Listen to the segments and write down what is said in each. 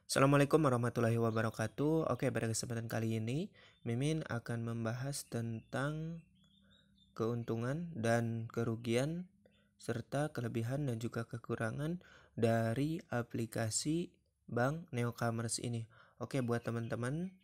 Assalamualaikum warahmatullahi wabarakatuh. Oke, pada kesempatan kali ini, Mimin akan membahas tentang keuntungan dan kerugian serta kelebihan dan juga kekurangan dari aplikasi Bank Neocommerce ini. Oke, buat teman-teman,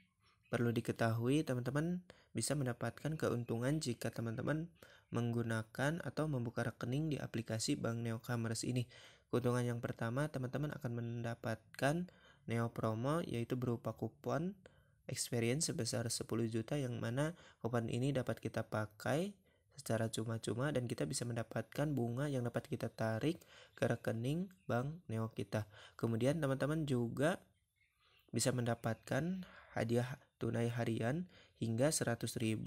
perlu diketahui teman-teman bisa mendapatkan keuntungan jika teman-teman menggunakan atau membuka rekening di aplikasi Bank Neocommerce ini. Keuntungan yang pertama, teman-teman akan mendapatkan Neo Promo, yaitu berupa kupon experience sebesar 10 juta, yang mana kupon ini dapat kita pakai secara cuma-cuma dan kita bisa mendapatkan bunga yang dapat kita tarik ke rekening Bank Neo kita. Kemudian teman-teman juga bisa mendapatkan hadiah tunai harian hingga 100.000.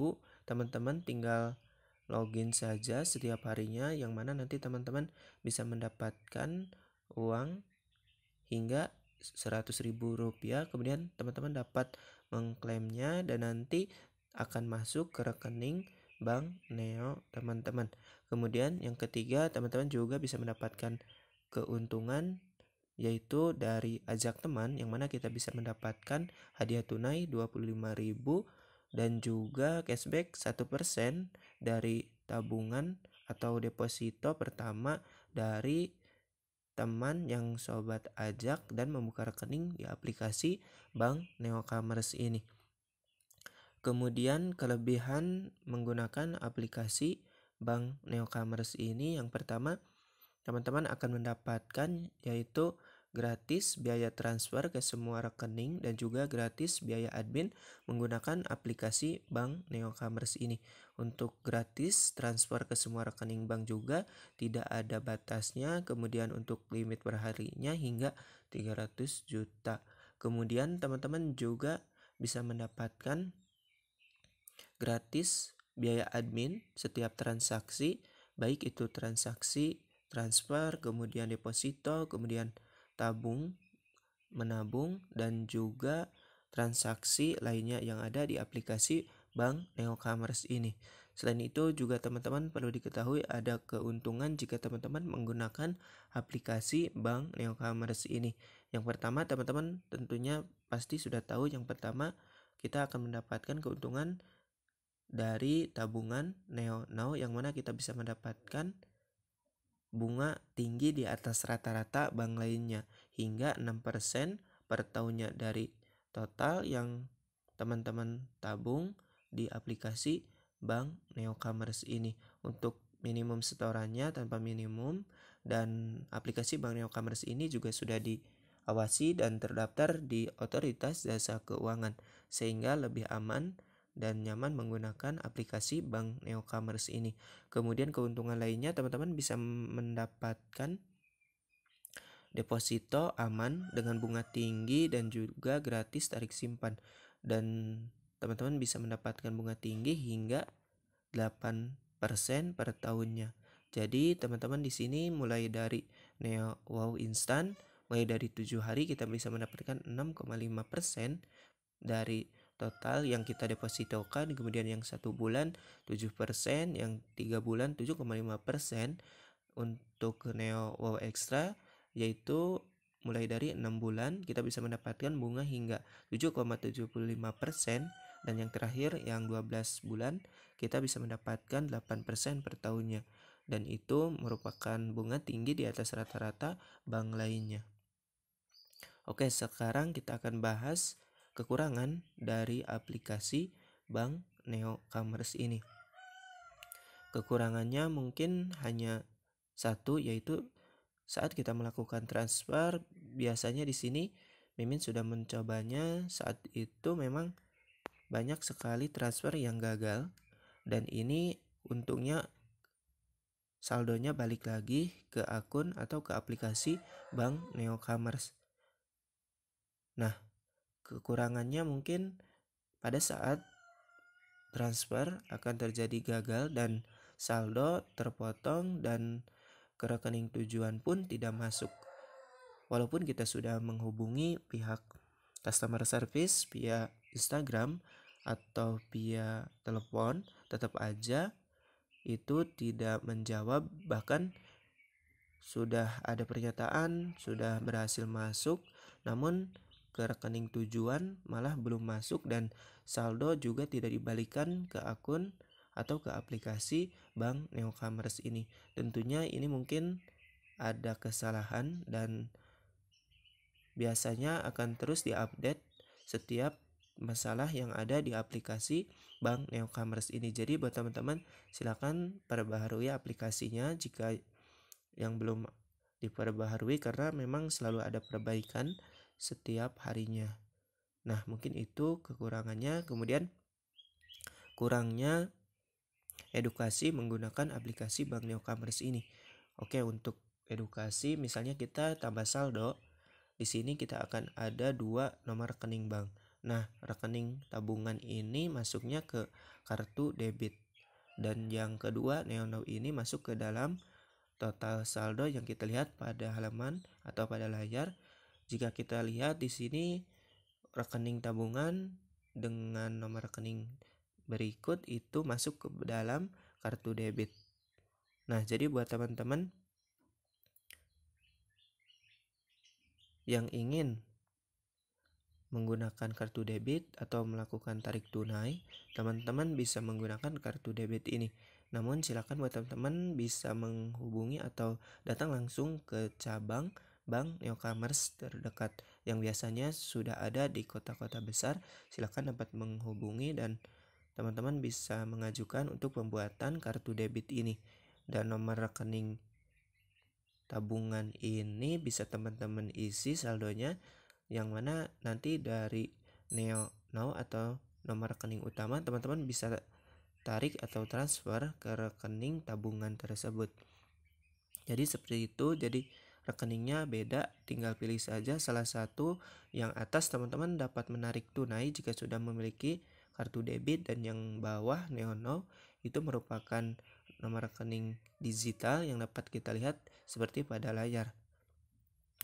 Teman-teman tinggal login saja setiap harinya, yang mana nanti teman-teman bisa mendapatkan uang hingga 100.000 rupiah. Kemudian teman-teman dapat mengklaimnya dan nanti akan masuk ke rekening Bank Neo teman-teman. Kemudian yang ketiga, teman-teman juga bisa mendapatkan keuntungan yaitu dari ajak teman, yang mana kita bisa mendapatkan hadiah tunai 25.000 dan juga cashback 1% dari tabungan atau deposito pertama dari teman yang sobat ajak dan membuka rekening di aplikasi Bank Neocommerce ini. Kemudian kelebihan menggunakan aplikasi Bank Neocommerce ini, yang pertama, teman-teman akan mendapatkan yaitu gratis biaya transfer ke semua rekening dan juga gratis biaya admin menggunakan aplikasi Bank Neocommerce ini. Untuk gratis transfer ke semua rekening bank juga tidak ada batasnya, kemudian untuk limit perharinya hingga 300 juta. Kemudian teman-teman juga bisa mendapatkan gratis biaya admin setiap transaksi, baik itu transaksi transfer, kemudian deposito, kemudian tabung, menabung, dan juga transaksi lainnya yang ada di aplikasi Bank Neocommerce ini. Selain itu juga teman-teman perlu diketahui ada keuntungan jika teman-teman menggunakan aplikasi Bank Neocommerce ini. Yang pertama, teman-teman tentunya pasti sudah tahu, yang pertama kita akan mendapatkan keuntungan dari tabungan Neo Now, yang mana kita bisa mendapatkan bunga tinggi di atas rata-rata bank lainnya hingga 6% per tahunnya dari total yang teman-teman tabung di aplikasi Bank Neocommerce ini. Untuk minimum setorannya tanpa minimum, dan aplikasi Bank Neocommerce ini juga sudah diawasi dan terdaftar di Otoritas Jasa Keuangan, sehingga lebih aman dan nyaman menggunakan aplikasi Bank Neocommerce ini. Kemudian keuntungan lainnya, teman-teman bisa mendapatkan deposito aman dengan bunga tinggi dan juga gratis tarik simpan. Dan teman-teman bisa mendapatkan bunga tinggi hingga 8% per tahunnya. Jadi teman-teman di sini mulai dari Neo Wow Instant, mulai dari 7 hari kita bisa mendapatkan 6,5% dari total yang kita depositokan. Kemudian yang 1 bulan 7%, yang 3 bulan 7,5%. Untuk Neo Wow Extra, yaitu mulai dari 6 bulan kita bisa mendapatkan bunga hingga 7,75%, dan yang terakhir yang 12 bulan kita bisa mendapatkan 8% per tahunnya, dan itu merupakan bunga tinggi di atas rata-rata bank lainnya. Oke, sekarang kita akan bahas kekurangan dari aplikasi Bank Neocommerce ini. Kekurangannya mungkin hanya satu, yaitu saat kita melakukan transfer. Biasanya di sini Mimin sudah mencobanya, saat itu memang banyak sekali transfer yang gagal, dan ini untungnya saldonya balik lagi ke akun atau ke aplikasi Bank Neocommerce. Nah, kekurangannya mungkin pada saat transfer akan terjadi gagal dan saldo terpotong dan ke rekening tujuan pun tidak masuk. Walaupun kita sudah menghubungi pihak customer service via Instagram atau via telepon, tetap aja itu tidak menjawab. Bahkan sudah ada pernyataan sudah berhasil masuk, namun ke rekening tujuan malah belum masuk dan saldo juga tidak dibalikan ke akun atau ke aplikasi Bank Neocommerce ini. Tentunya ini mungkin ada kesalahan dan biasanya akan terus diupdate setiap masalah yang ada di aplikasi Bank Neocommerce ini. Jadi buat teman-teman silakan perbaharui aplikasinya jika yang belum diperbaharui, karena memang selalu ada perbaikan setiap harinya. Nah, mungkin itu kekurangannya. Kemudian kurangnya edukasi menggunakan aplikasi Bank Neocommerce ini. Oke, untuk edukasi misalnya kita tambah saldo, di sini kita akan ada 2 nomor rekening bank. Nah, rekening tabungan ini masuknya ke kartu debit. Dan yang kedua, NeoNow ini masuk ke dalam total saldo yang kita lihat pada halaman atau pada layar. Jika kita lihat di sini rekening tabungan dengan nomor rekening berikut itu masuk ke dalam kartu debit. Nah, jadi buat teman-teman yang ingin menggunakan kartu debit atau melakukan tarik tunai, teman-teman bisa menggunakan kartu debit ini. Namun silakan buat teman-teman bisa menghubungi atau datang langsung ke cabang Bank Neocommerce terdekat yang biasanya sudah ada di kota-kota besar. Silakan dapat menghubungi dan teman-teman bisa mengajukan untuk pembuatan kartu debit ini. Dan nomor rekening tabungan ini bisa teman-teman isi saldonya, yang mana nanti dari NeoNow atau nomor rekening utama teman-teman bisa tarik atau transfer ke rekening tabungan tersebut. Jadi seperti itu. Jadi rekeningnya beda, tinggal pilih saja salah satu. Yang atas teman-teman dapat menarik tunai jika sudah memiliki kartu debit, dan yang bawah NeoNow itu merupakan nomor rekening digital yang dapat kita lihat seperti pada layar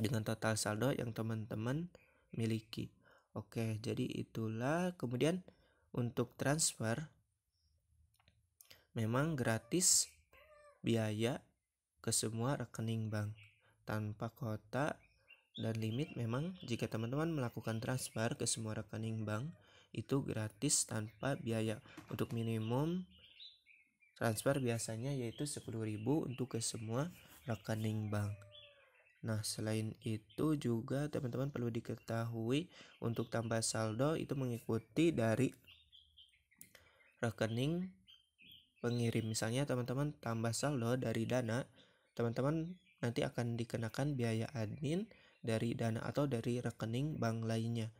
dengan total saldo yang teman-teman miliki. Oke, jadi itulah. Kemudian untuk transfer memang gratis biaya ke semua rekening bank tanpa kuota dan limit. Memang jika teman-teman melakukan transfer ke semua rekening bank itu gratis tanpa biaya. Untuk minimum transfer biasanya yaitu 10.000 untuk ke semua rekening bank. Nah, selain itu juga teman-teman perlu diketahui untuk tambah saldo itu mengikuti dari rekening pengirim. Misalnya teman-teman tambah saldo dari Dana, teman-teman nanti akan dikenakan biaya admin dari Dana atau dari rekening bank lainnya.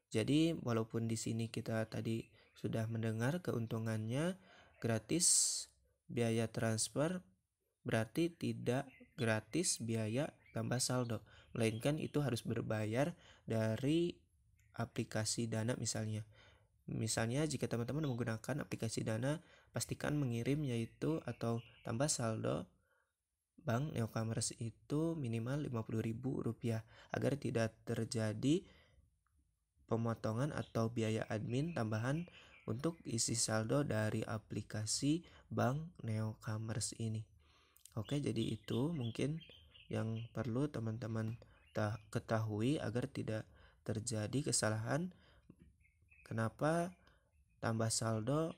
Jadi walaupun di sini kita tadi sudah mendengar keuntungannya gratis biaya transfer, berarti tidak gratis biaya tambah saldo, melainkan itu harus berbayar dari aplikasi Dana misalnya. Misalnya jika teman-teman menggunakan aplikasi Dana, pastikan mengirim yaitu atau tambah saldo Bank Neocommerce itu minimal Rp50.000 agar tidak terjadi pemotongan atau biaya admin tambahan untuk isi saldo dari aplikasi Bank Neocommerce ini. Oke, jadi itu mungkin yang perlu teman-teman ketahui agar tidak terjadi kesalahan. Kenapa tambah saldo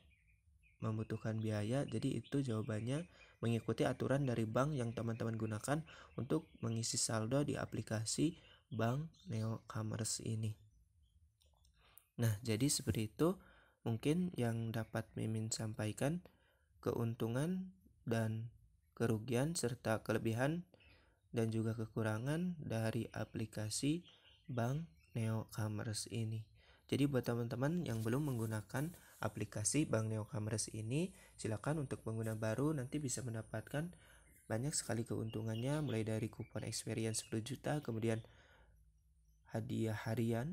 membutuhkan biaya? Jadi itu jawabannya mengikuti aturan dari bank yang teman-teman gunakan untuk mengisi saldo di aplikasi Bank Neocommerce ini. Nah, jadi seperti itu mungkin yang dapat Mimin sampaikan, keuntungan dan kerugian serta kelebihan dan juga kekurangan dari aplikasi Bank Neocommerce ini. Jadi buat teman-teman yang belum menggunakan aplikasi Bank Neocommerce ini, silakan untuk pengguna baru nanti bisa mendapatkan banyak sekali keuntungannya, mulai dari kupon experience 10 juta, kemudian hadiah harian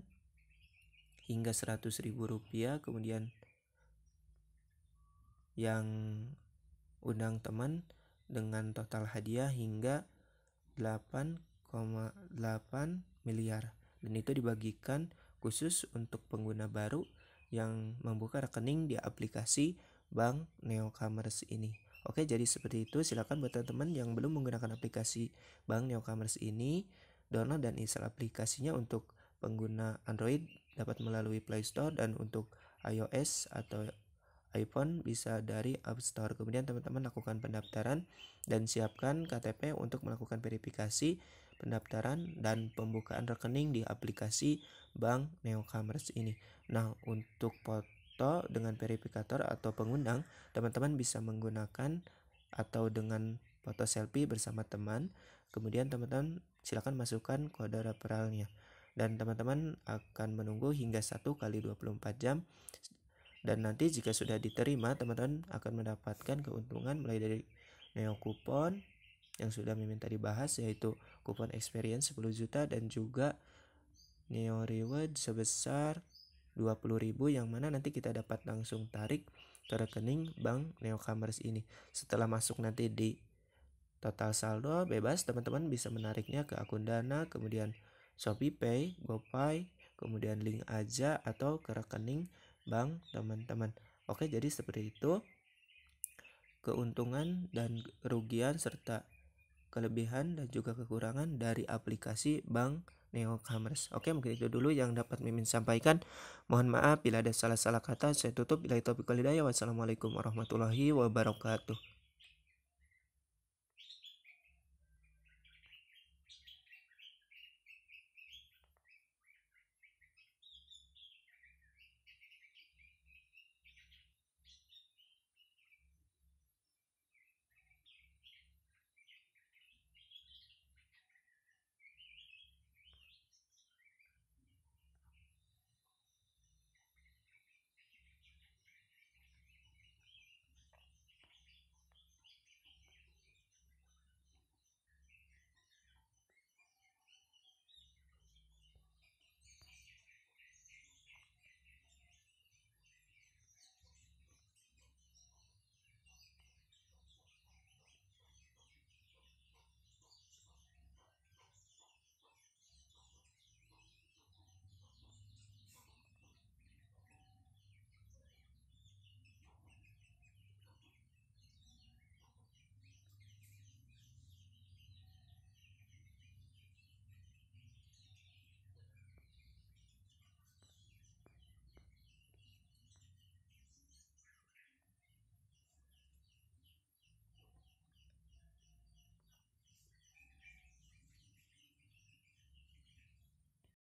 hingga Rp100.000, kemudian yang undang teman dengan total hadiah hingga 8,8 miliar, dan itu dibagikan khusus untuk pengguna baru yang membuka rekening di aplikasi Bank Neocommerce ini. Oke, jadi seperti itu. Silakan buat teman-teman yang belum menggunakan aplikasi Bank Neocommerce ini, download dan install aplikasinya untuk pengguna Android dapat melalui Play Store, dan untuk iOS atau iPhone bisa dari App Store. Kemudian teman-teman lakukan pendaftaran dan siapkan KTP untuk melakukan verifikasi pendaftaran dan pembukaan rekening di aplikasi Bank Neocommerce ini. Nah, untuk foto dengan verifikator atau pengundang, teman-teman bisa menggunakan atau dengan foto selfie bersama teman. Kemudian teman-teman silakan masukkan kode referralnya. Dan teman-teman akan menunggu hingga 1 kali 24 jam. Dan nanti jika sudah diterima, teman-teman akan mendapatkan keuntungan mulai dari Neo Coupon yang sudah Mimin tadi bahas, yaitu kupon experience 10 juta dan juga Neo Reward sebesar 20.000, yang mana nanti kita dapat langsung tarik ke rekening Bank Neocommerce ini. Setelah masuk nanti di total saldo bebas, teman-teman bisa menariknya ke akun Dana, kemudian ShopeePay, GoPay, kemudian link aja atau ke rekening bank teman-teman. Oke, jadi seperti itu keuntungan dan kerugian serta kelebihan dan juga kekurangan dari aplikasi Bank Neocommerce. Oke, mungkin itu dulu yang dapat Mimin sampaikan. Mohon maaf bila ada salah-salah kata. Saya tutup. Bila itu Wassalamualaikum warahmatullahi wabarakatuh.